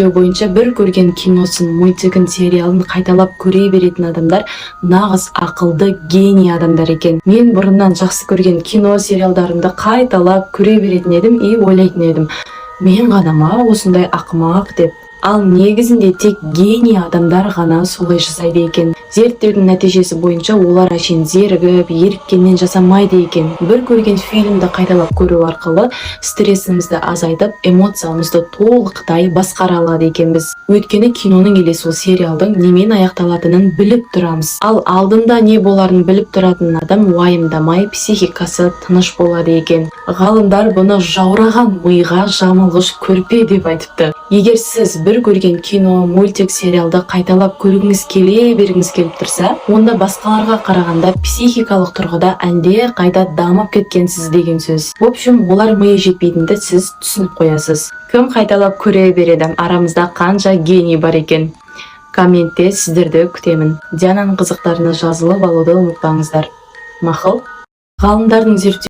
боюнча бір көрген киносын, мультигин, сериалын кайталап көре беретін адамдар нағыз ақылды гений адамдар екен. Мен бұрыннан жақсы көрген кино, сериалдарымды кайталап көре беретін едім и ойлайтын едім, мен ғана ма осындай ақымақ деп. Ал негізінде тек гений адамдар ғана солай жасайды екен. Зерттеудің нәтижесі бойынша олар әшейін зерігіп, еріккеннен жасамайды екен. Бір көрген фильмді қайталап көру арқылы стрессімізді азайтып, эмоциямызды толықтай басқара алады екенбіз. Өйткені киноның елесі, сериалдың немен аяқталатынын біліп тұрамыз. Ал алдында не боларын біліп тұратын адам уайымдамай, психикасы тыныш болады екен. Ғалымдар бұны жаураған миға жамылғыш көрпе деп айтыпты. Егер сіз бір көрген кино, мультик, сериалды қайталап көргіңіз келе бергіңіз келіп тұрса, онда басқаларға қарағанда психикалық тұрғыда әлде қайда дамып кеткенсіз деген сөз. В общем, олар миы жетпейтінді сіз түсініп қоясыз. Кім қайталап көре береді? Арамызда қанша гений бар екен? Комментте сіздерді күтемін. Диананың қызықтарына жазылып алуды ұмытпаңыздар. Мақұл? Ғалымдардың зерттеуі